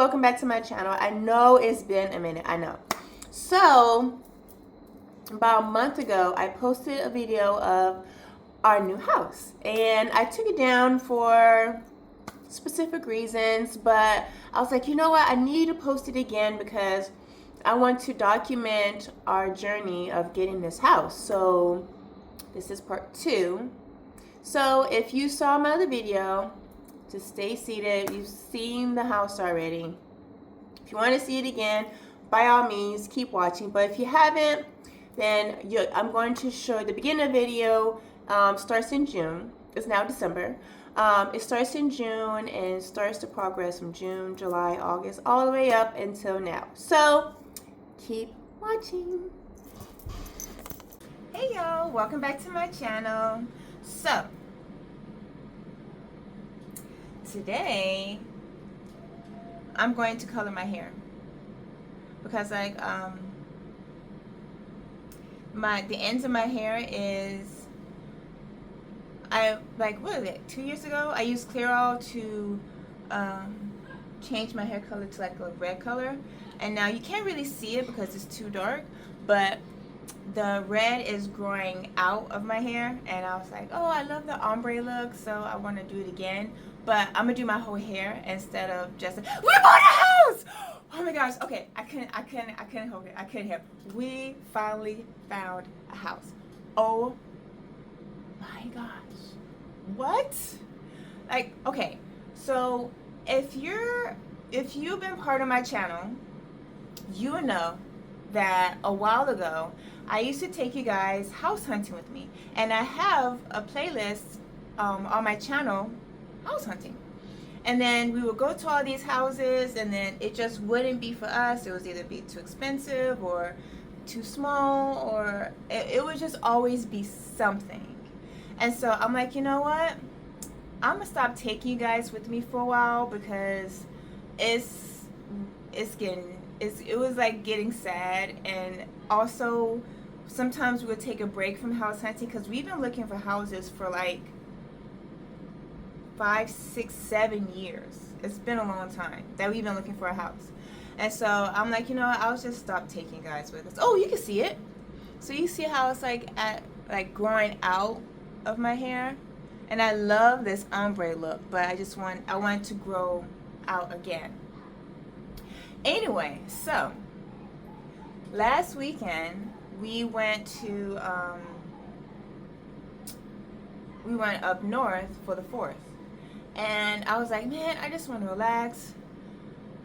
welcome back to my channel. I know it's been a minute, I know. So, about a month ago, I posted a video of our new house. And I took it down for specific reasons, but I was like, you know what? I need to post it again because I want to document our journey of getting this house. So, this is part 2. So, if you saw my other video, just stay seated. You've seen the house already. If you want to see it again, by all means, keep watching. But if you haven't, then I'm going to show the beginning of the video. Starts in June. It's now December. It starts in June and starts the progress from June, July, August, all the way up until now. So keep watching. Hey y'all, welcome back to my channel. So today I'm going to color my hair because like the ends of my hair is, what is it, 2 years ago I used Clairol to change my hair color to like a red color, and now you can't really see it because it's too dark, but the red is growing out of my hair, and I was like, oh, I love the ombre look, so I want to do it again. But I'm gonna do my whole hair instead of just we bought a house. Oh my gosh. Okay, I couldn't hold it. I couldn't help. We finally found a house. Oh my gosh. What? Like, okay. So if you've been part of my channel, you know that a while ago I used to take you guys house hunting with me, and I have a playlist on my channel, house hunting. And then we would go to all these houses, and then it just wouldn't be for us. It was either be too expensive or too small, or it would just always be something. And so I'm like, you know what, I'm gonna stop taking you guys with me for a while because it was like getting sad. And also sometimes we would take a break from house hunting because we've been looking for houses for like 5, 6, 7 years. It's been a long time that we've been looking for a house. And so I'm like, you know what, I'll just stop taking guys with us. Oh, you can see it. So you see how it's like growing out of my hair, and I love this ombre look, but I want it to grow out again. Anyway, so last weekend we went up north for the 4th, and I was like, man, I just want to relax.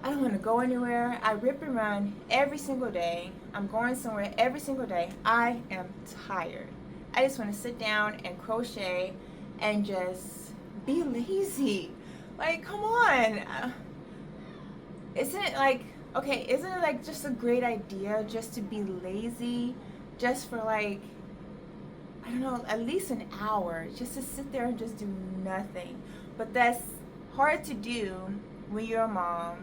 I don't want to go anywhere. I rip and run every single day. I'm going somewhere every single day. I am tired. I just want to sit down and crochet and just be lazy. Like, come on. Isn't it like just a great idea just to be lazy, just for like, I don't know, at least an hour, just to sit there and just do nothing? But that's hard to do when you're a mom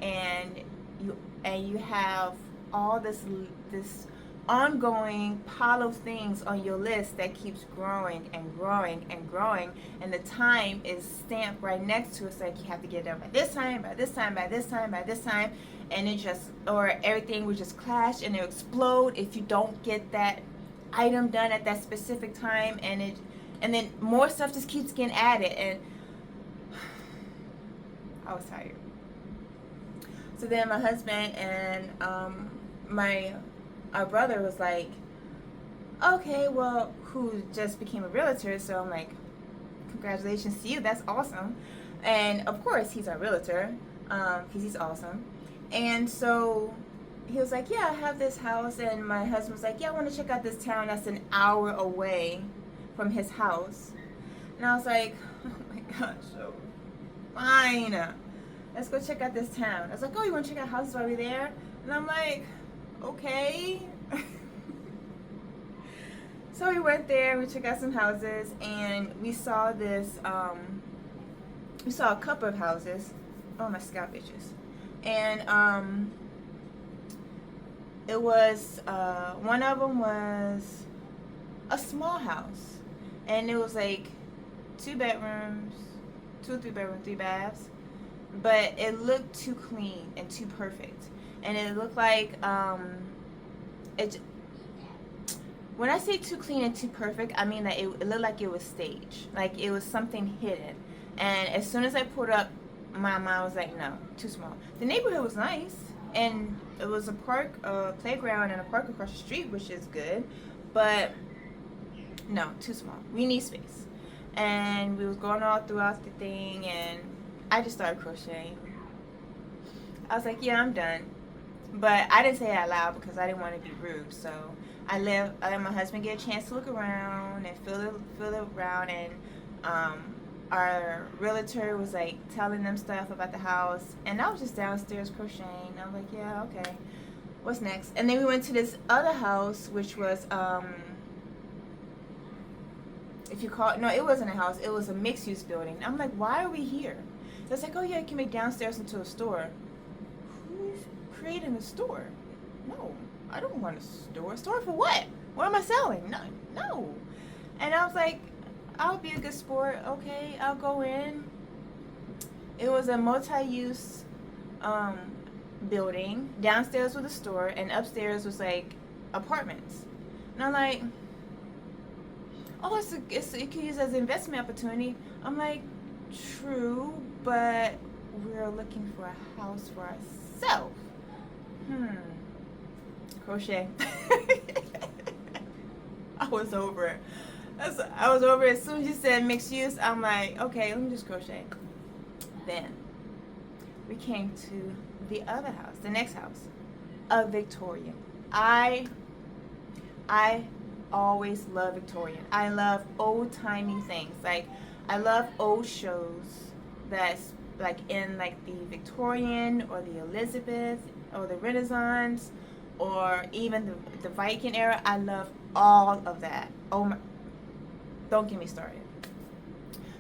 and you have all this ongoing pile of things on your list that keeps growing and growing and growing, and the time is stamped right next to it. It's like you have to get it done by this time, by this time, by this time, by this time, and it just, or everything will just clash and it'll explode if you don't get that item done at that specific time, and then more stuff just keeps getting added, and I was tired. So then my husband and our brother was like, okay, well, who just became a realtor, so I'm like, congratulations to you, that's awesome. And of course he's our realtor, because he's awesome. And so he was like, yeah, I have this house, and my husband was like, yeah, I want to check out this town that's an hour away from his house. And I was like, oh my gosh, so fine, let's go check out this town. I was like, oh, you want to check out houses while we're there? And I'm like, okay. So we went there, we checked out some houses, and we saw we saw a couple of houses. Oh, my scalp itches. And it was, one of them was a small house, and it was like 2 bedrooms, 2 or 3 bedrooms, 3 baths, but it looked too clean and too perfect, and it looked like it. When I say too clean and too perfect, I mean that it looked like it was staged, like it was something hidden. And as soon as I pulled up, my mind was like, no, too small. The neighborhood was nice, and it was a park, a playground, and a park across the street, which is good, but no, too small. We need space. And we was going all throughout the thing, and I just started crocheting. I was like, yeah, I'm done. But I didn't say it out loud because I didn't want to be rude. So I let my husband get a chance to look around and feel it around, and our realtor was like telling them stuff about the house, and I was just downstairs crocheting. I was like, yeah, okay, what's next? And then we went to this other house, which was if you call it, no, it wasn't a house, it was a mixed use building. I'm like, why are we here? So it's like, oh yeah, you can make downstairs into a store. Who's creating a store? No, I don't want a store. A store for what? What am I selling? No. And I was like, I'll be a good sport. Okay, I'll go in. It was a multi-use building. Downstairs was a store, and upstairs was like apartments. And I'm like, oh, it could use as an investment opportunity. I'm like, true, but we're looking for a house for ourselves. Crochet. I was over it. I was over it. As soon as you said mixed use, I'm like, okay, let me just crochet. Then we came to the other house, the next house, a Victorian. I always love Victorian. I love old timey things. Like I love old shows that's like in like the Victorian or the Elizabeth or the Renaissance or even the Viking era. I love all of that. Oh my, don't get me started.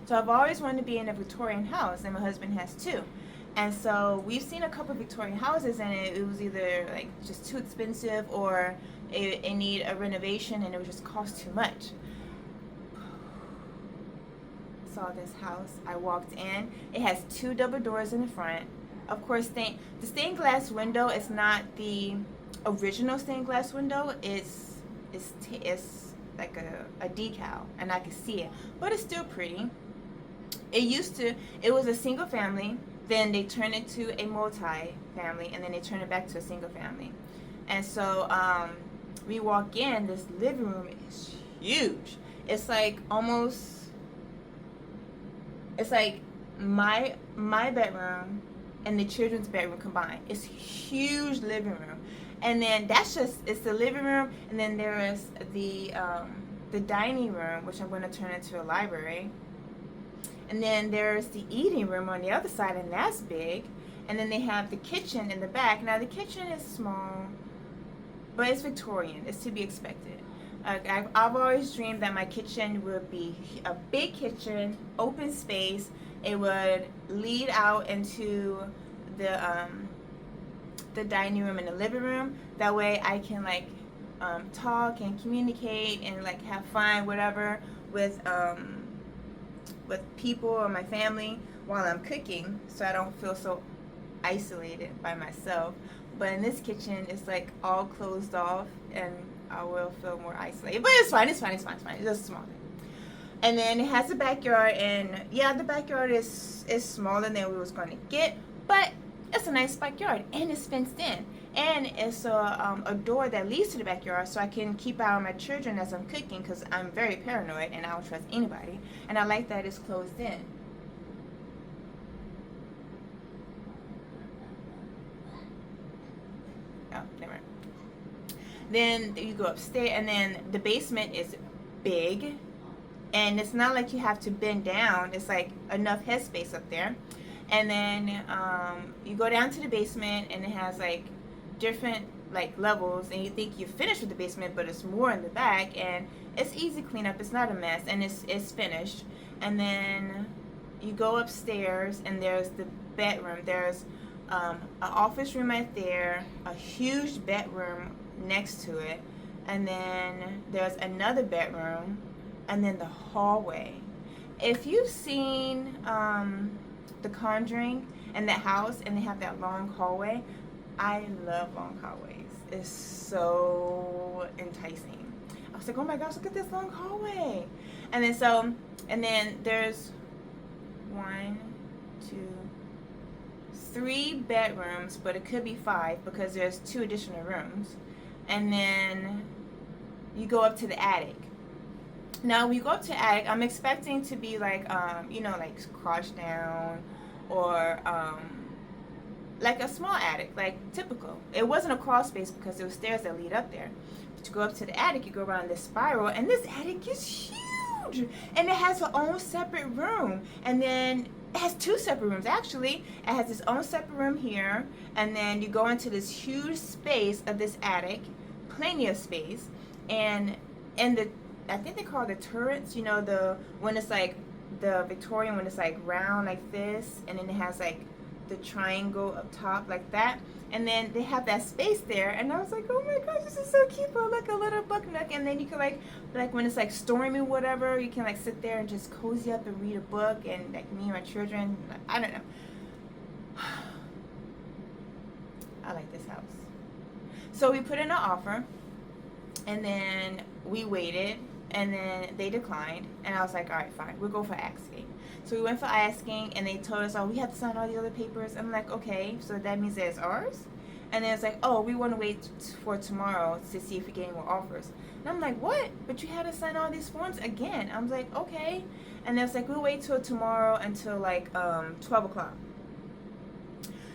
So I've always wanted to be in a Victorian house, and my husband has too. And so we've seen a couple of Victorian houses, and it was either like just too expensive or it need a renovation, and it would just cost too much. Saw this house. I walked in. It has 2 double doors in the front. Of course, the stained glass window is not the original stained glass window. It's like a decal, and I can see it, but it's still pretty. It was a single family, then they turned it to a multi-family, and then they turned it back to a single family. And so we walk in, this living room is huge. It's like my bedroom and the children's bedroom combined. It's a huge living room. And then it's the living room, and then there is the dining room, which I'm going to turn into a library. And then there's the eating room on the other side, and that's big. And then they have the kitchen in the back. Now the kitchen is small, but it's Victorian. It's to be expected. I've always dreamed that my kitchen would be a big kitchen, open space. It would lead out into the dining room and the living room. That way I can like talk and communicate and like have fun, whatever, with people or my family while I'm cooking, so I don't feel so isolated by myself. But in this kitchen, it's like all closed off, and I will feel more isolated. But it's fine. It's just a small thing. And then it has a backyard, and yeah, the backyard is smaller than we was going to get, but it's a nice backyard, and it's fenced in, and it's a door that leads to the backyard, so I can keep out on my children as I'm cooking, because I'm very paranoid and I don't trust anybody, and I like that it's closed in. Oh, never mind. Then you go upstairs, and then the basement is big, and it's not like you have to bend down. It's like enough headspace up there. And then you go down to the basement, and it has like different like levels, and you think you're finished with the basement, but it's more in the back, and it's easy cleanup. It's not a mess, and it's finished. And then you go upstairs, and there's the bedroom. There's an office room right there, a huge bedroom next to it, and then there's another bedroom, and then the hallway. If you've seen The Conjuring and that house, and they have that long hallway. I love long hallways. It's so enticing. I was like, oh my gosh, look at this long hallway. And then there's 1, 2, 3 bedrooms, but it could be 5 because there's 2 additional rooms. And then you go up to the attic. Now, when you go up to the attic, I'm expecting to be like, like crouched down, or like a small attic, like typical. It wasn't a crawl space because there were stairs that lead up there. But you go up to the attic, you go around this spiral, and this attic is huge, and it has its own separate room, and then it has 2 separate rooms actually. It has its own separate room here, and then you go into this huge space of this attic, plenty of space, and I think they call it the turrets. You know, when it's like the Victorian, when it's like round like this, and then it has like the triangle up top like that, and then they have that space there, and I was like, oh my gosh, this is so cute. For like a little book nook, and then you can like when it's like stormy or whatever, you can like sit there and just cozy up and read a book, and like me and my children, I don't know. I like this house. So we put in an offer, and then we waited, and then they declined, and I was like, all right, fine, we'll go for asking. So we went for asking, and they told us, oh, we have to sign all the other papers. I'm like, okay, so that means that it's ours? And then it's like, oh, we want to wait for tomorrow to see if we get any more offers. And I'm like, what? But you had to sign all these forms again. I'm like, okay. And then it's like, we'll wait till tomorrow until like 12 o'clock.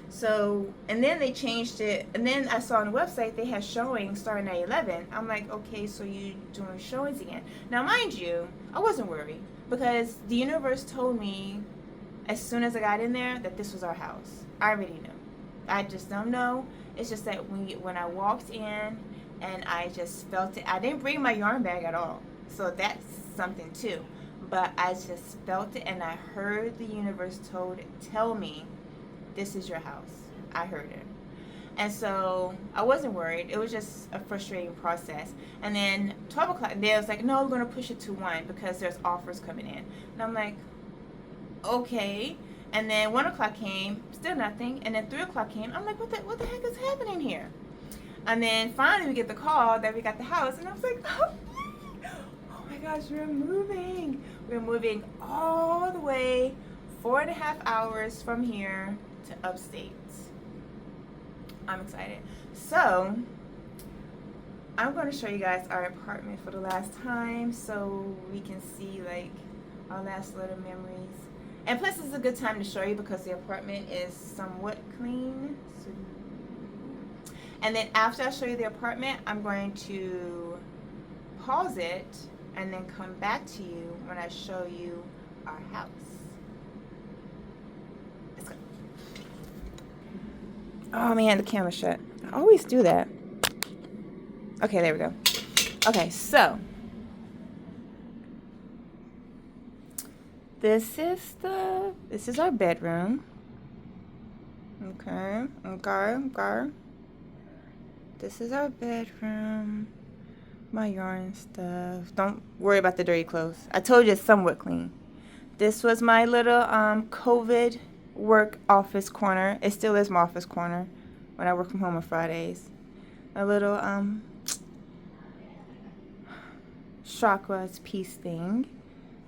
So, and then they changed it, and then I saw on the website they had showings starting at 11. I'm like, okay, so you doing showings again. Now, mind you, I wasn't worried, because the universe told me as soon as I got in there that this was our house. I already knew. I just don't know. It's just that when I walked in and I just felt it, I didn't bring my yarn bag at all. So that's something too. But I just felt it, and I heard the universe tell me, this is your house. I heard it. And so I wasn't worried. It was just a frustrating process. And then 12 o'clock, they was like, no, we're going to push it to 1 because there's offers coming in. And I'm like, okay. And then 1 o'clock came, still nothing. And then 3 o'clock came. I'm like, what the heck is happening here? And then finally we get the call that we got the house. And I was like, oh my gosh, we're moving. We're moving all the way 4.5 hours from here to upstate. I'm excited. So I'm going to show you guys our apartment for the last time, so we can see like our last little memories. And plus, it's a good time to show you because the apartment is somewhat clean. And then after I show you the apartment, I'm going to pause it and then come back to you when I show you our house. Oh man, the camera's shut. I always do that. Okay, there we go. Okay, so this is our bedroom. Okay. This is our bedroom. My yarn stuff. Don't worry about the dirty clothes. I told you it's somewhat clean. This was my little COVID work office corner. It still is my office corner when I work from home on Fridays. A little chakras piece thing.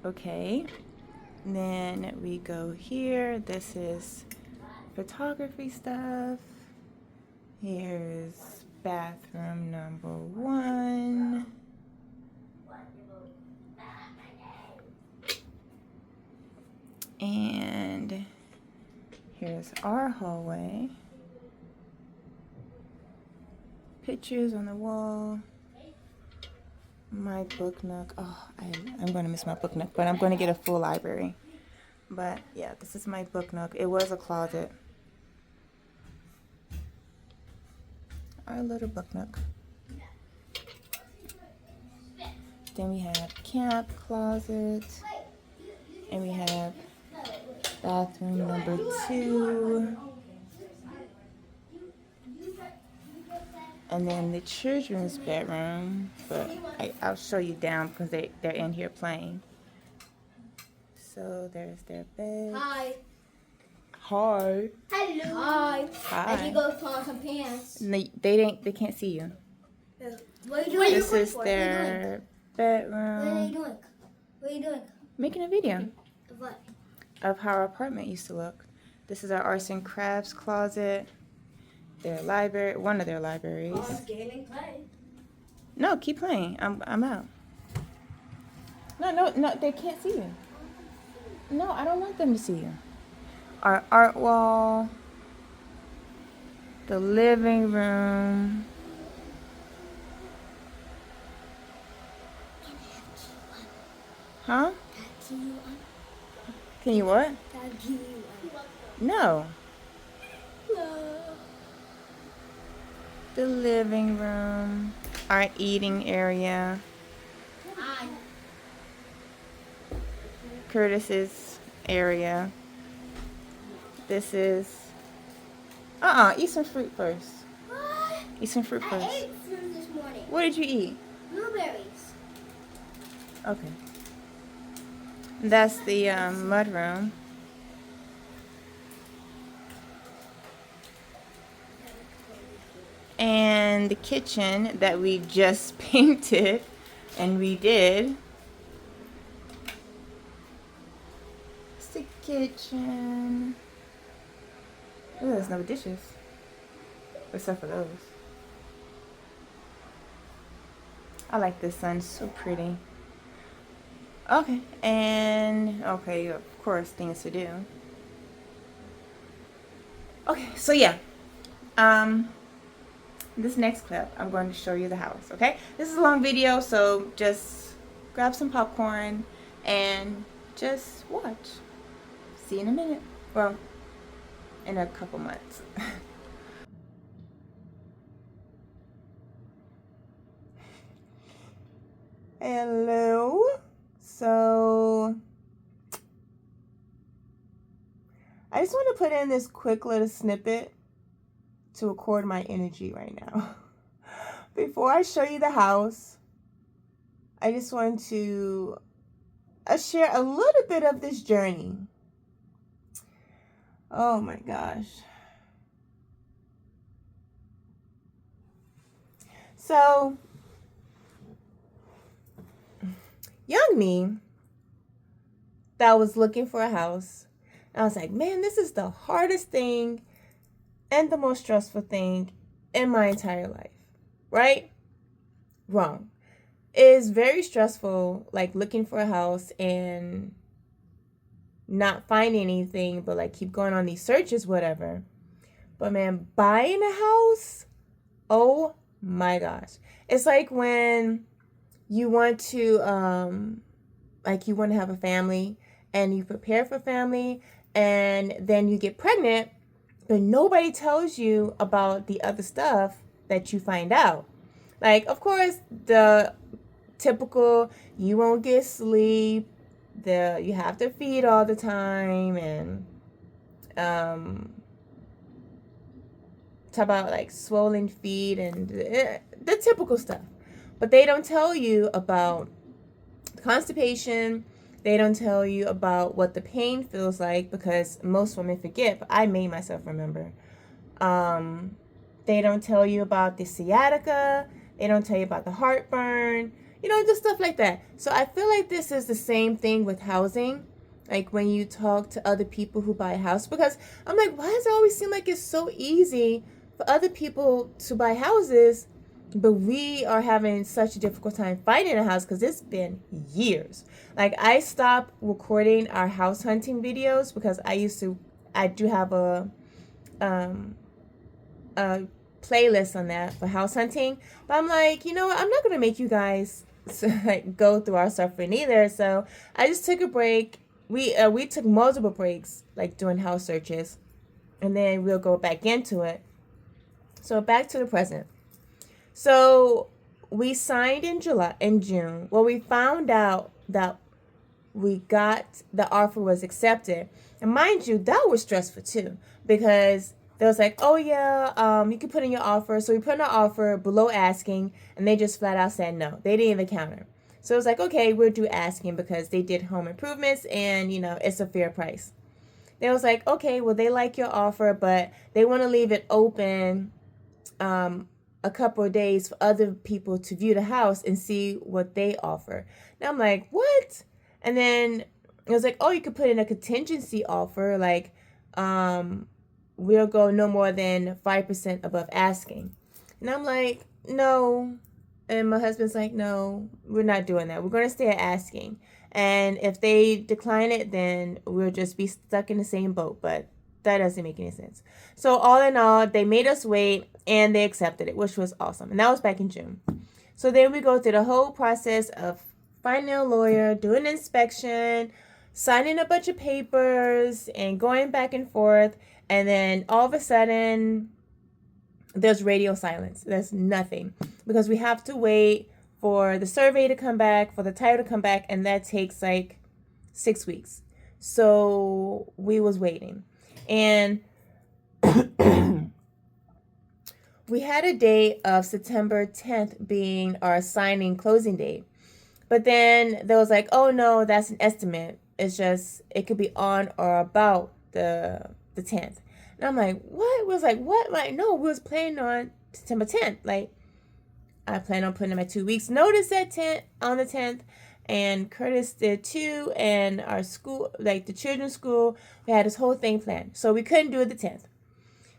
Okay. And then we go here. This is photography stuff. Here's bathroom number 1. And here's our hallway. Pictures on the wall. My book nook. Oh, I'm going to miss my book nook, but I'm going to get a full library. But yeah, this is my book nook. It was a closet. Our little book nook. Then we have camp closet. And we have bathroom number 2. And then the children's bedroom, but I'll show you down because they're in here playing. So there's their bed. Hi. Hi. Hello. Hi. Hi. I can go put on some pants. They can't see you. What are you doing? This is their bedroom. What are you doing? What are you doing? Making a video What? of how our apartment used to look. This is our arts and crafts closet. Their library, one of their libraries. Oh, gaming play. No, keep playing. I'm out. No, they can't see you. No, I don't want them to see you. Our art wall. The living room. Huh? Can you what? No. The living room. Our eating area. Curtis's area. This is... eat some fruit first. What? Eat some fruit I first. ate fruit this morning. What did you eat? Blueberries. Okay. That's the mud room. And the kitchen that we just painted and redid. It's the kitchen. Oh, there's no dishes. Except for those. I like this sun, so pretty. Okay, and okay, of course, things to do. Okay, so yeah. This next clip, I'm going to show you the house, okay? This is a long video, so just grab some popcorn and just watch. See you in a minute. Well, in a couple months. Hello. So, I just want to put in this quick little snippet to record my energy right now. Before I show you the house, I just want to share a little bit of this journey. Oh my gosh. So, young me that was looking for a house, I was like, man, this is the hardest thing and the most stressful thing in my entire life, right? Wrong. It is very stressful, like looking for a house and not finding anything, but like keep going on these searches, whatever. But man, buying a house, oh my gosh. It's like when you want to, like you want to have a family and you prepare for family and then you get pregnant, but nobody tells you about the other stuff that you find out. Like, of course, the typical, you won't get sleep, you have to feed all the time, and talk about like swollen feet and the typical stuff. But they don't tell you about constipation. They don't tell you about what the pain feels like, because most women forget, but I made myself remember. They don't tell you about the sciatica. They don't tell you about the heartburn. You know, just stuff like that. So I feel like this is the same thing with housing. Like when you talk to other people who buy a house, because I'm like, why does it always seem like it's so easy for other people to buy houses, but we are having such a difficult time finding a house? Because it's been years. Like, I stopped recording our house hunting videos because I do have a playlist on that for house hunting. But I'm like, you know what? I'm not going to make you guys like go through our suffering either. So I just took a break. We took multiple breaks, like doing house searches, and then we'll go back into it. So back to the present. So we signed in June. Well, we found out that we got the offer was accepted. And mind you, that was stressful too, because they was like, oh yeah, you can put in your offer. So we put in our offer below asking, and they just flat out said no. They didn't even counter. So it was like, okay, we'll do asking because they did home improvements and, you know, it's a fair price. they was like, okay, well, they like your offer, but they want to leave it open a couple of days for other people to view the house and see what they offer. Now I'm like, what? And then it was like, oh, you could put in a contingency offer, like we'll go no more than 5% above asking. And I'm like, no. And my husband's like, no, we're not doing that. We're going to stay at asking. And if they decline it, then we'll just be stuck in the same boat. But that doesn't make any sense. So all in all, they made us wait and they accepted it, which was awesome. And that was back in June. So then we go through the whole process of finding a lawyer, doing an inspection, signing a bunch of papers, and going back and forth. And then all of a sudden, there's radio silence. There's nothing because we have to wait for the survey to come back, for the title to come back, and that takes like 6 weeks. So we was waiting. And we had a date of September 10th being our signing closing date. But then there was like, oh no, that's an estimate. It's just, it could be on or about the 10th. And I'm like, what? We was like, what? Like, no, we was planning on September 10th. Like, I plan on putting in my 2 weeks notice on the 10th. And Curtis did too. And our school, like the children's school, we had this whole thing planned. So we couldn't do it the 10th.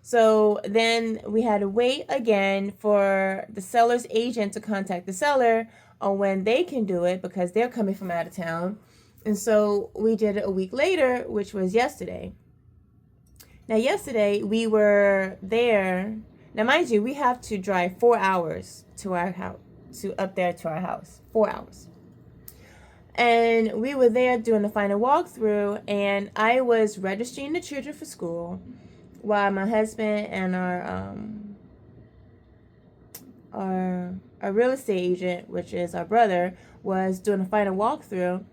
So then we had to wait again for the seller's agent to contact the seller on when they can do it because they're coming from out of town. And so we did it a week later, which was yesterday. Now, yesterday we were there. Now, mind you, we have to drive 4 hours to our house, up there to our house. 4 hours. And we were there doing the final walkthrough, and I was registering the children for school while my husband and our real estate agent, which is our brother, was doing a final walkthrough.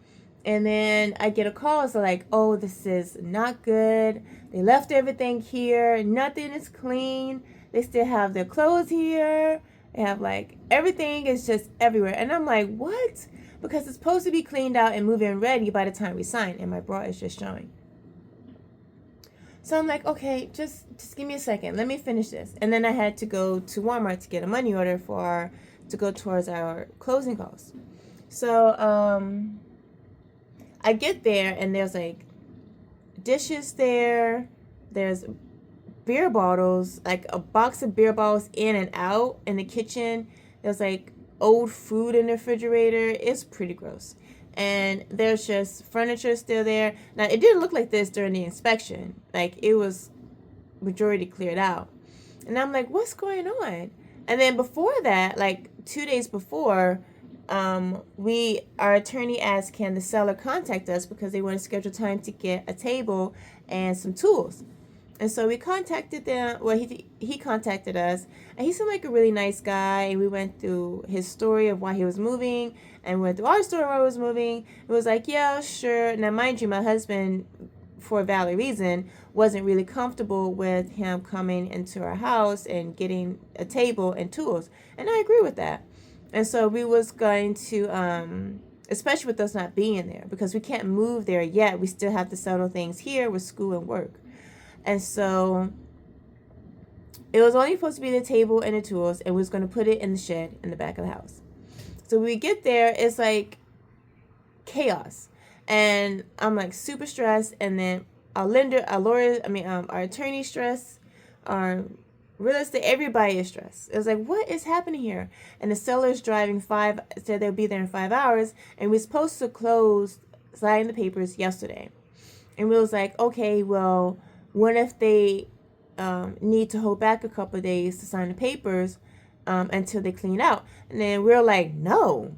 And then I get a call. It's like, oh, this is not good. They left everything here. Nothing is clean. They still have their clothes here. They have like, everything is just everywhere. And I'm like, what? Because it's supposed to be cleaned out and move-in ready by the time we sign. And my bra is just showing. So I'm like, okay, just give me a second. Let me finish this. And then I had to go to Walmart to get a money order to go towards our closing costs. So I get there and there's like dishes there. There's beer bottles, like a box of beer bottles in and out in the kitchen. There's like old food in the refrigerator. It's pretty gross. And there's just furniture still there. Now, it didn't look like this during the inspection. Like, it was majority cleared out. And I'm like, what's going on? And then before that, like 2 days before, our attorney asked, can the seller contact us because they want to schedule time to get a table and some tools. And so we contacted them. Well, he contacted us, and he seemed like a really nice guy. And we went through his story of why he was moving, and went through our story why I was moving. It was like, yeah, sure. Now, mind you, my husband, for a valid reason, wasn't really comfortable with him coming into our house and getting a table and tools, and I agree with that. And so we was going to, especially with us not being there, because we can't move there yet. We still have to settle things here with school and work. And so it was only supposed to be the table and the tools, and we was going to put it in the shed in the back of the house. So when we get there, it's like chaos. And I'm like super stressed. And then our attorney stressed, our real estate, everybody is stressed. It was like, what is happening here? And the seller's driving said they'll be there in 5 hours. And we're supposed to sign the papers yesterday. And we was like, okay, well, what if they need to hold back a couple of days to sign the papers until they clean out? And then we're like, no,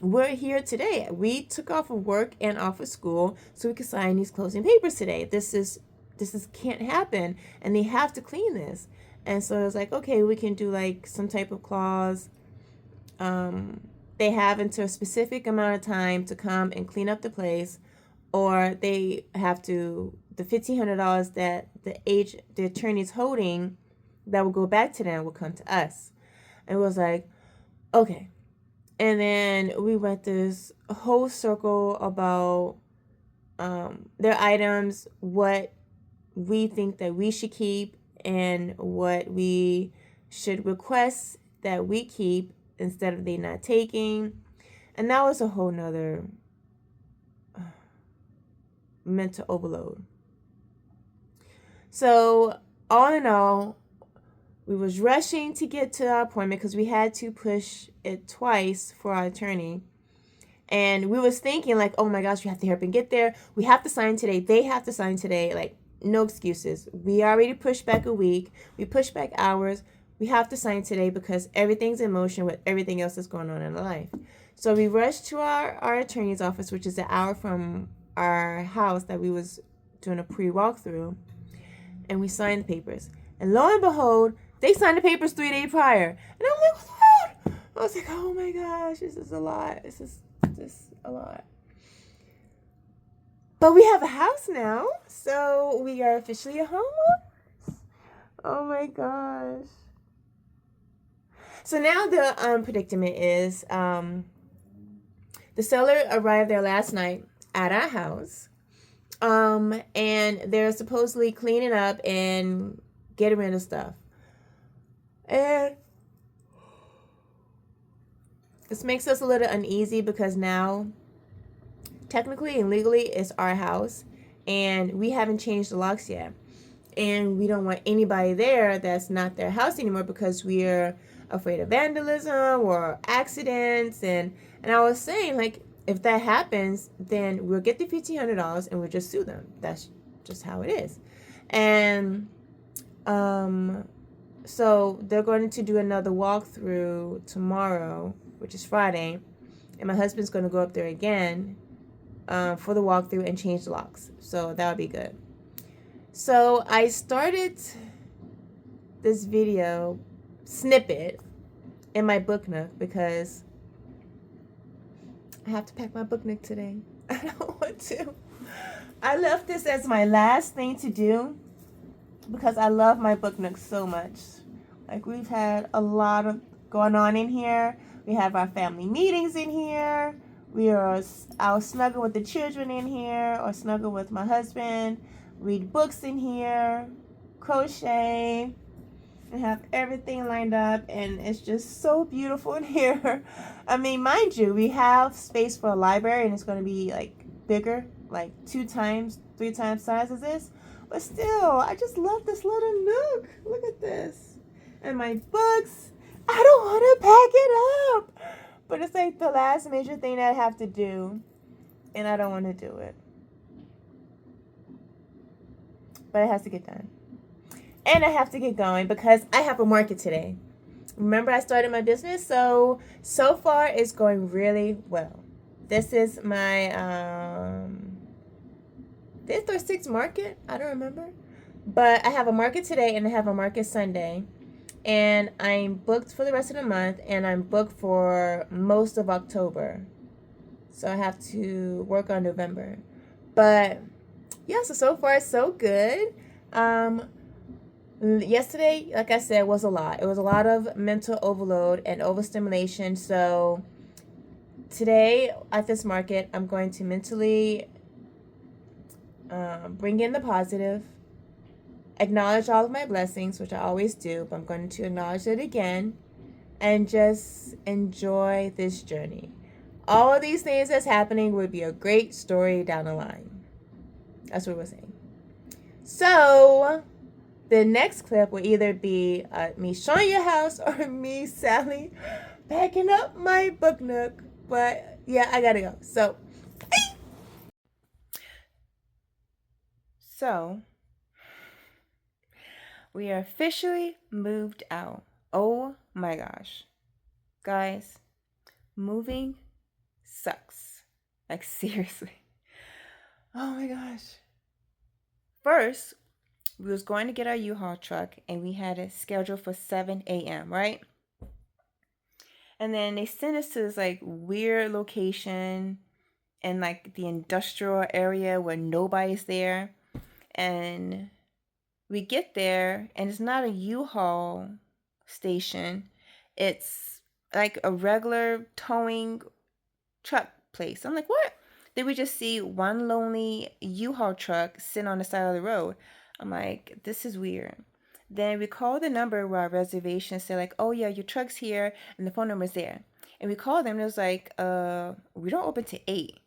we're here today. We took off of work and off of school so we could sign these closing papers today. This can't happen, and they have to clean this. And so it was like, okay, we can do like some type of clause. They have until a specific amount of time to come and clean up the place, or they have to, the $1,500 that the attorney's holding that will go back to them will come to us. And it was like, okay. And then we went this whole circle about their items, what we think that we should keep, and what we should request that we keep instead of they not taking. And that was a whole nother mental overload. So all in all, we was rushing to get to our appointment because we had to push it twice for our attorney. And we was thinking like, oh my gosh, we have to hurry up and get there. We have to sign today. They have to sign today. Like, no excuses. We already pushed back a week. We pushed back hours. We have to sign today because everything's in motion with everything else that's going on in our life. So we rushed to our attorney's office, which is an hour from our house that we was doing a pre-walkthrough. And we signed the papers. And lo and behold, they signed the papers 3 days prior. And I'm like, what the world? I was like, oh my gosh, this is a lot. This is a lot. But we have a house now, so we are officially a homeowner. Oh my gosh. So now the predicament is the seller arrived there last night at our house. And they're supposedly cleaning up and getting rid of stuff. And this makes us a little uneasy because now, technically and legally, it's our house. And we haven't changed the locks yet. And we don't want anybody there that's not their house anymore because we're afraid of vandalism or accidents. And I was saying, like, if that happens, then we'll get the $1,500 and we'll just sue them. That's just how it is. And so they're going to do another walkthrough tomorrow, which is Friday. And my husband's going to go up there again for the walkthrough and change the locks. So that would be good. So I started this video snippet in my book nook because I have to pack my book nook today. I don't want to. I left this as my last thing to do because I love my book nook so much. Like, we've had a lot of going on in here. We have our family meetings in here. I'll snuggle with the children in here or snuggle with my husband. Read books in here. Crochet. And have everything lined up, and it's just so beautiful in here. I mean, mind you, we have space for a library, and it's going to be like bigger, like 2 times, 3 times size as this. But still, I just love this little nook. Look at this. And my books. I don't want to pack it up, but it's like the last major thing that I have to do, and I don't want to do it. But it has to get done. And I have to get going because I have a market today. Remember, I started my business, so far it's going really well. This is my 5th or 6th market. I don't remember. But I have a market today and I have a market Sunday. And I'm booked for the rest of the month, and I'm booked for most of October. So I have to work on November. But yeah, so far so good. Yesterday, like I said, was a lot. It was a lot of mental overload and overstimulation. So today at this market, I'm going to mentally bring in the positive, acknowledge all of my blessings, which I always do, but I'm going to acknowledge it again and just enjoy this journey. All of these things that's happening would be a great story down the line. That's what we're saying. So the next clip will either be me showing you a house or me, Sally, packing up my book nook. But yeah, I gotta go. So we are officially moved out. Oh my gosh. Guys, moving sucks. Like, seriously. Oh my gosh. First, we was going to get our U-Haul truck, and we had it scheduled for 7 a.m., right? And then they sent us to this like weird location in like the industrial area where nobody's there. And we get there, and it's not a U-Haul station. It's like a regular towing truck place. I'm like, what? Then we just see one lonely U-Haul truck sitting on the side of the road. I'm like, this is weird. Then we call the number where our reservation said like, oh yeah, your truck's here and the phone number's there. And we called them and it was like, we don't open to 8.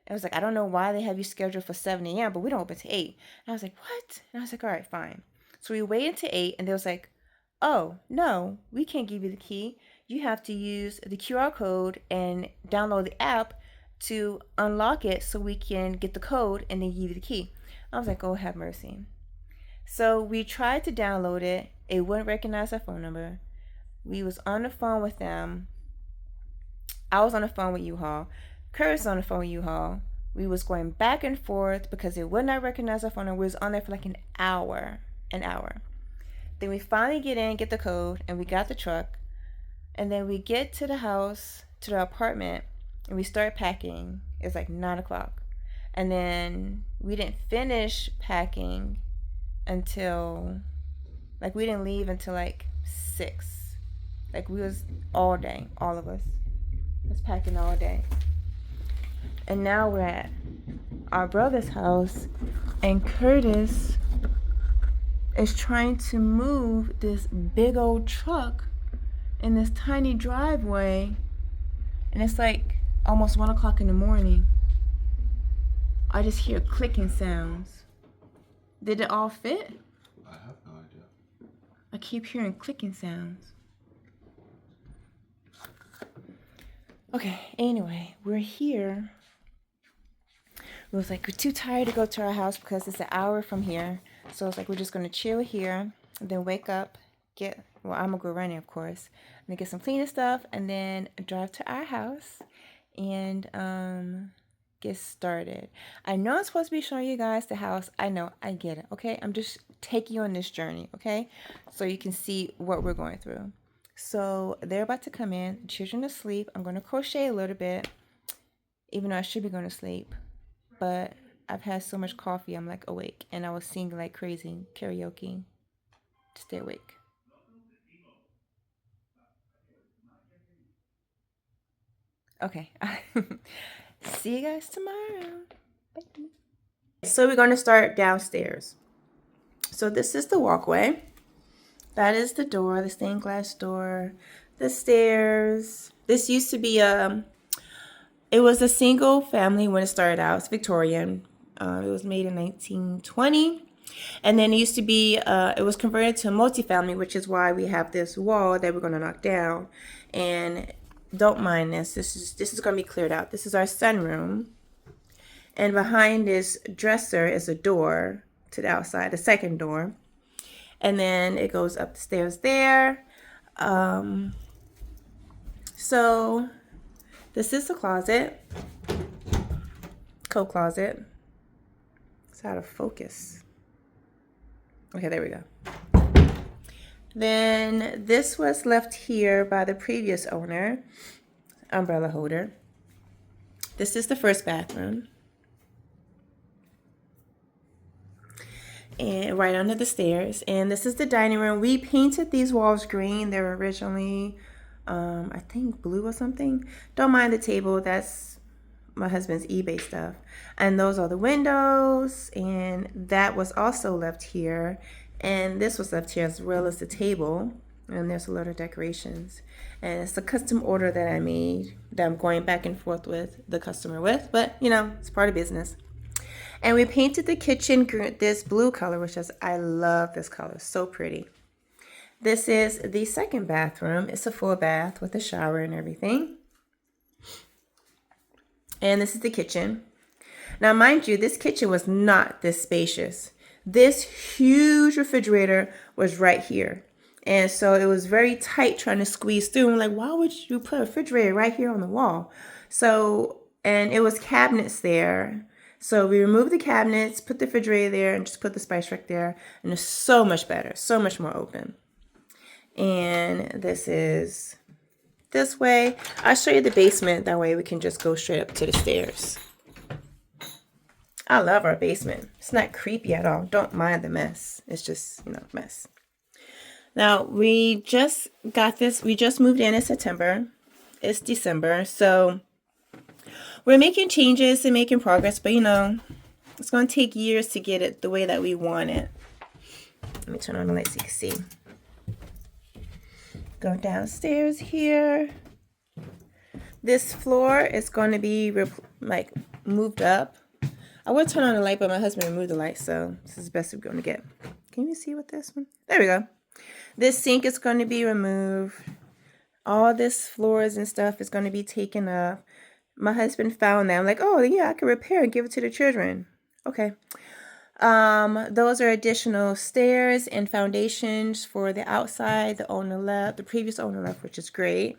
I was like, I don't know why they have you scheduled for 7 a.m., but we don't open to 8. And I was like, what? And I was like, all right, fine. So we waited to 8 and they was like, oh, no, we can't give you the key. You have to use the QR code and download the app to unlock it so we can get the code and then give you the key. I was like, oh, have mercy. So we tried to download it. It wouldn't recognize our phone number. We was on the phone with them. I was on the phone with U-Haul. Curtis was on the phone with U-Haul. We was going back and forth because it would not recognize our phone number. We was on there for like an hour. Then we finally get in, get the code, and we got the truck. And then we get to the house, to the apartment, and we start packing. It was like 9 o'clock. And then we didn't finish packing until, like, we didn't leave until like 6. Like, we was all day, all of us was packing all day. And now we're at our brother's house, and Curtis is trying to move this big old truck in this tiny driveway, and it's like almost 1 o'clock in the morning. I just hear clicking sounds. Did it all fit? I have no idea. I keep hearing clicking sounds. Okay, anyway, we're here. We was like, we're too tired to go to our house because it's an hour from here. So it's like, we're just going to chill here, and then wake up, I'm going to go running, of course, and then get some cleaning stuff, and then drive to our house and get started. I know I'm supposed to be showing you guys the house. I know, I get it, okay? I'm just taking you on this journey, okay? So you can see what we're going through. So they're about to come in. The children are asleep. I'm going to crochet a little bit, even though I should be going to sleep. But I've had so much coffee, I'm like awake. And I was singing like crazy karaoke to stay awake. Okay. See you guys tomorrow. Bye. So we're going to start downstairs. So this is the walkway. That is the door, the stained glass door, the stairs. This used to be it was a single family when it started out. It's Victorian. It was made in 1920. And then it used to be, it was converted to a multifamily, which is why we have this wall that we're going to knock down. And don't mind this. This is going to be cleared out. This is our sunroom. And behind this dresser is a door to the outside, the second door. And then it goes up the stairs there. So this is the closet, coat closet. It's out of focus. Okay, there we go. Then this was left here by the previous owner, umbrella holder. This is the first bathroom. And right under the stairs. And this is the dining room. We painted these walls green. They were originally, I think, blue or something. Don't mind the table. That's my husband's eBay stuff. And those are the windows. And that was also left here. And this was left here as well as the table. And there's a lot of decorations. And it's a custom order that I made that I'm going back and forth with the customer with. But, you know, it's part of business. And we painted the kitchen this blue color, which is, I love this color, so pretty. This is the second bathroom. It's a full bath with a shower and everything. And this is the kitchen. Now, mind you, this kitchen was not this spacious. This huge refrigerator was right here. And so it was very tight trying to squeeze through. I'm like, why would you put a refrigerator right here on the wall? So, and it was cabinets there. So we removed the cabinets, put the refrigerator there, and just put the spice rack there. And it's so much better, so much more open. And this is this way. I'll show you the basement. That way we can just go straight up to the stairs. I love our basement. It's not creepy at all. Don't mind the mess. It's just, you know, mess. Now, we just got this. We just moved in September. It's December. So we're making changes and making progress, but you know, it's going to take years to get it the way that we want it. Let me turn on the light so you can see. Go downstairs here. This floor is going to be like moved up. I would turn on the light, but my husband removed the light, so this is the best we're going to get. Can you see what this one? There we go. This sink is going to be removed. All this floors and stuff is going to be taken up. My husband found that. I'm like, oh yeah, I can repair and give it to the children. Okay. Those are additional stairs and foundations for the outside. The owner left, the previous owner left, which is great.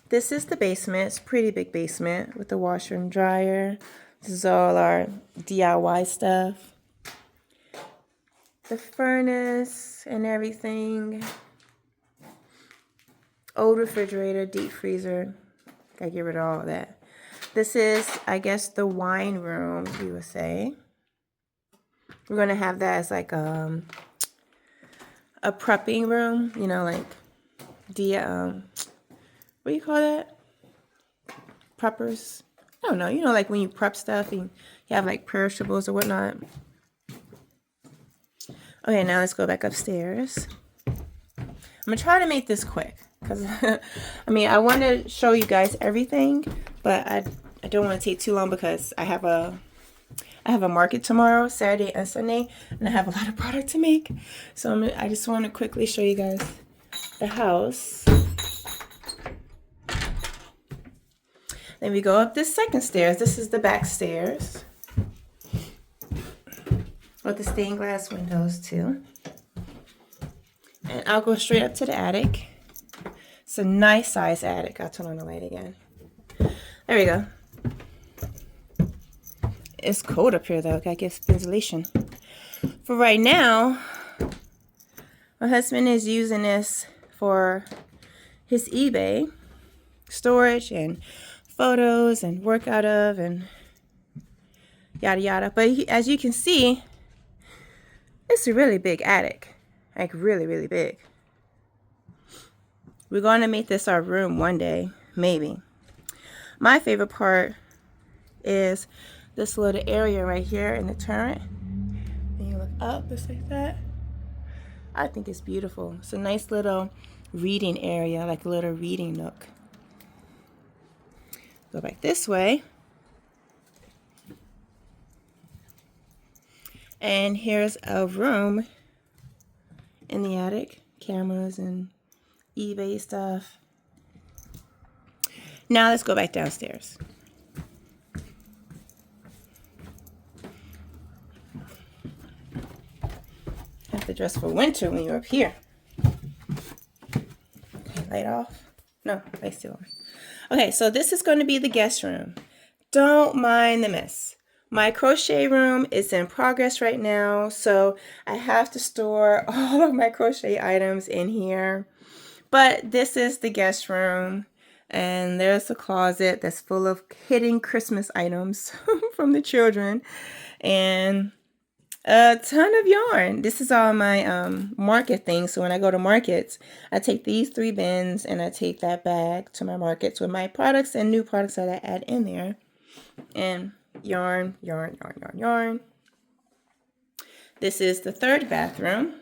This is the basement. It's a pretty big basement with the washer and dryer. This is all our DIY stuff. The furnace and everything. Old refrigerator, deep freezer. Gotta get rid of all of that. This is, I guess, the wine room, you would say. We're gonna have that as like a prepping room, you know, like the what do you call that? Preppers. I don't know. You know, like when you prep stuff and you have like perishables or whatnot. Okay, now let's go back upstairs. I'm gonna try to make this quick because I mean I want to show you guys everything, but I don't want to take too long because I have a market tomorrow, Saturday and Sunday, and I have a lot of product to make. So I just want to quickly show you guys the house. Then we go up this second stairs. This is the back stairs with the stained glass windows too. And I'll go straight up to the attic. It's a nice size attic. I'll turn on the light again. There we go. It's cold up here though. Gotta get ventilation. For right now, my husband is using this for his eBay storage and photos and work out of and yada yada. But as you can see, it's a really big attic. Like really, really big. We're going to make this our room one day, maybe. My favorite part is this little area right here in the turret. And you look up, it's like that. I think it's beautiful. It's a nice little reading area, like a little reading nook. Go back this way. And here's a room in the attic. Cameras and eBay stuff. Now let's go back downstairs. Have to dress for winter when you're up here. Okay, light off. No, light still on. Okay, so this is going to be the guest room. Don't mind the mess. My crochet room is in progress right now, so I have to store all of my crochet items in here. But this is the guest room, and there's a closet that's full of hidden Christmas items from the children, and a ton of yarn. This is all my market things. So when I go to markets, I take these 3 bins and I take that bag to my markets with my products and new products that I add in there. And yarn, yarn, yarn, yarn, yarn. This is the 3rd bathroom,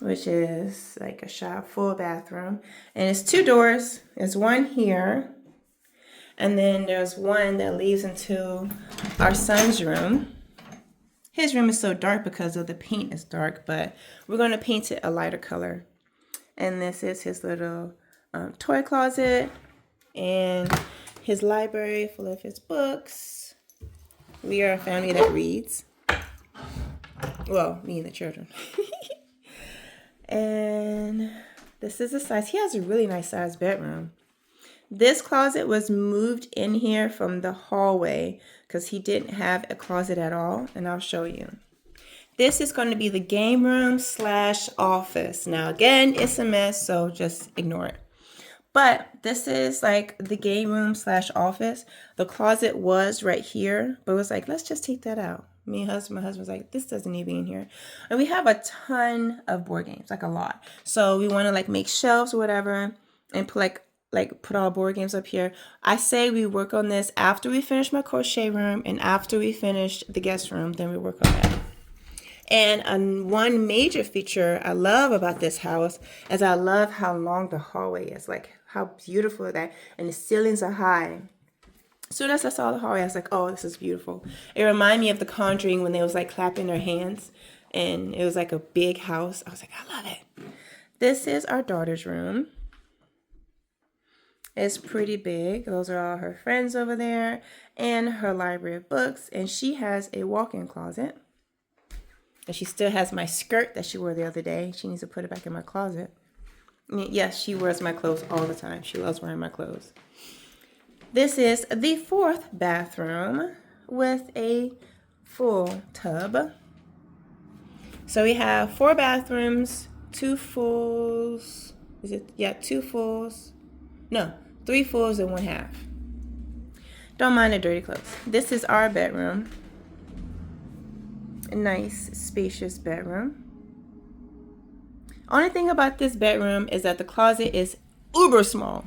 which is like a full bathroom. And it's 2 doors. There's one here. And then there's one that leads into our son's room. His room is so dark because of the paint is dark, but we're going to paint it a lighter color. And this is his little toy closet and his library full of his books. We are a family that reads. Well, me and the children. And this is the size. He has a really nice sized bedroom. This closet was moved in here from the hallway because he didn't have a closet at all, and I'll show you. This is going to be the game room / office. Now again, it's a mess, so just ignore it. But this is like the game room / office. The closet was right here, but it was like, let's just take that out. My husband was like, this doesn't need to be in here. And we have a ton of board games, like a lot. So we want to like make shelves or whatever and put like like put all board games up here. I say we work on this after we finish my crochet room and after we finish the guest room, then we work on that. And one major feature I love about this house is I love how long the hallway is, like how beautiful that, and the ceilings are high. As soon as I saw the hallway, I was like, oh, this is beautiful. It reminded me of The Conjuring when they was like clapping their hands and it was like a big house. I was like, I love it. This is our daughter's room. It's pretty big. Those are all her friends over there and her library of books. And she has a walk-in closet. And she still has my skirt that she wore the other day. She needs to put it back in my closet. I mean, yes, she wears my clothes all the time. She loves wearing my clothes. This is the 4th bathroom with a full tub. So we have 4 bathrooms, 2 fulls. Is it? Yeah, 2 fulls. No, 3 fulls and 1 half. Don't mind the dirty clothes. This is our bedroom. A nice, spacious bedroom. Only thing about this bedroom is that the closet is uber small.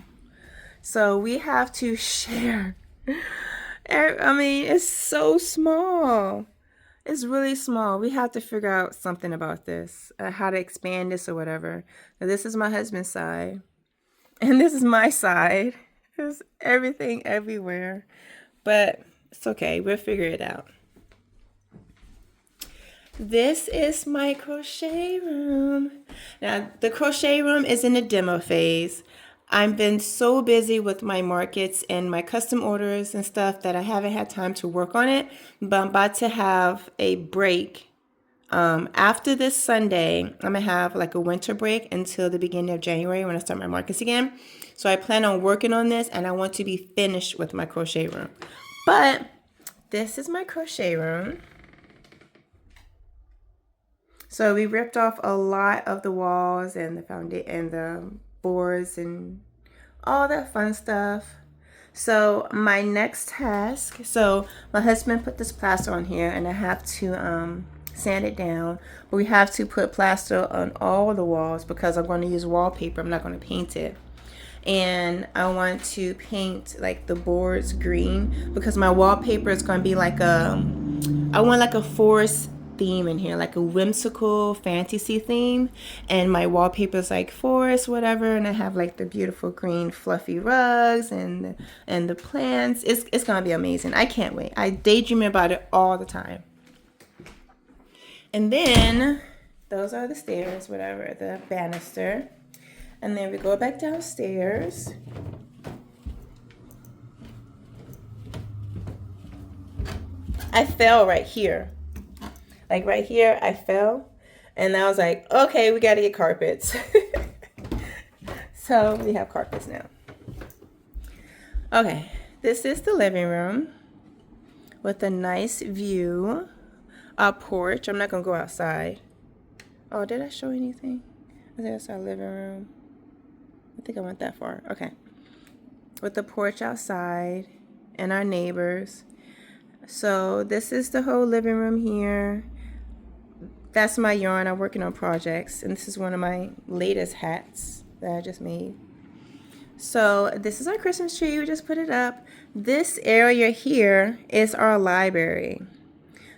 So we have to share. I mean, it's so small. It's really small. We have to figure out something about this, how to expand this or whatever. Now, this is my husband's side. And this is my side. There's everything everywhere. But it's okay. We'll figure it out. This is my crochet room. Now, the crochet room is in the demo phase. I've been so busy with my markets and my custom orders and stuff that I haven't had time to work on it. But I'm about to have a break. After this Sunday, I'm going to have like a winter break until the beginning of January when I start my markets again. So I plan on working on this and I want to be finished with my crochet room. But this is my crochet room. So we ripped off a lot of the walls and the foundation and the boards and all that fun stuff. So my next task, so my husband put this plaster on here and I have to sand it down, but we have to put plaster on all the walls because I'm going to use wallpaper. I'm not going to paint it. And I want to paint like the boards green because my wallpaper is going to be like I want like a forest theme in here, like a whimsical fantasy theme, and my wallpaper is like forest whatever, and I have like the beautiful green fluffy rugs and the plants. It's gonna be amazing. I can't wait. I daydream about it all the time. And then those are the stairs, whatever, the banister, and then we go back downstairs. I fell right here. Like right here, I fell, and I was like, okay, we got to get carpets. So we have carpets now. Okay, this is the living room with a nice view, a porch. I'm not going to go outside. Oh, did I show anything? I think that's our living room. I think I went that far. Okay. With the porch outside and our neighbors. So this is the whole living room here. That's my yarn. I'm working on projects, and this is one of my latest hats that I just made. So this is our Christmas tree. We just put it up. This area here is our library.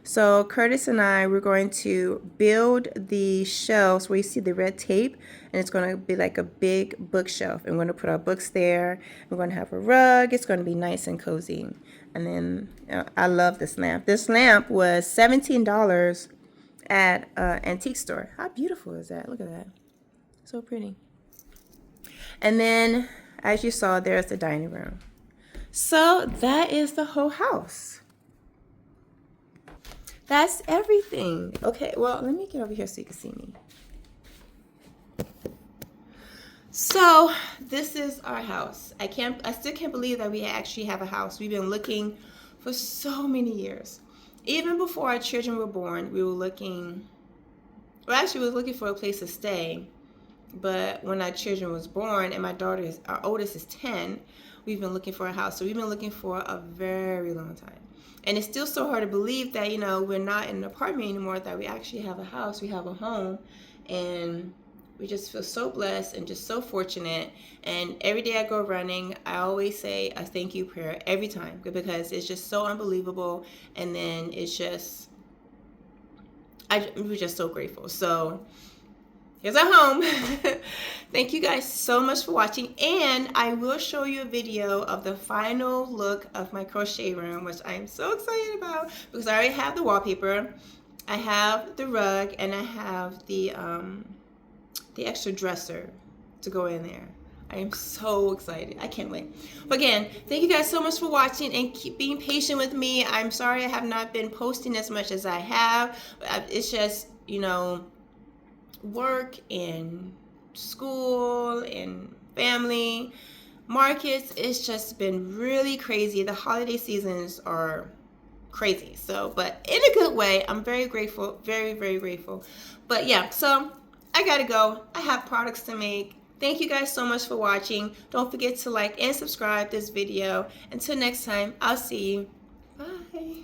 So Curtis and I, we're going to build the shelves where you see the red tape, and it's going to be like a big bookshelf. And we're going to put our books there. We're going to have a rug. It's going to be nice and cozy. And then I love this lamp. This lamp was $17 at an antique store. How beautiful is that? Look at that. So pretty. And then, as you saw, there's the dining room. So that is the whole house. That's everything. Okay, well, let me get over here so you can see me. So this is our house. I still can't believe that we actually have a house. We've been looking for so many years. Even before our children were born, we were looking for a place to stay. But when our children was born, and our oldest is 10, we've been looking for a house. So we've been looking for a very long time. And it's still so hard to believe that, we're not in an apartment anymore, that we actually have a house, we have a home, and we just feel so blessed and just so fortunate. And every day I go running, I always say a thank you prayer every time, because it's just so unbelievable. And then it's just, we're just so grateful. So here's our home. Thank you guys so much for watching, and I will show you a video of the final look of my crochet room, which I am so excited about, because I already have the wallpaper, I have the rug, and I have the extra dresser to go in there. I am so excited. I can't wait. But again, thank you guys so much for watching and keep being patient with me. I'm sorry I have not been posting as much as I have. It's just, you know, work and school and family, markets. It's just been really crazy. The holiday seasons are crazy. So, but in a good way. I'm very grateful, very, very grateful. But yeah, so I gotta go. I have products to make. Thank you guys so much for watching. Don't forget to like and subscribe this video. Until next time, I'll see you. Bye.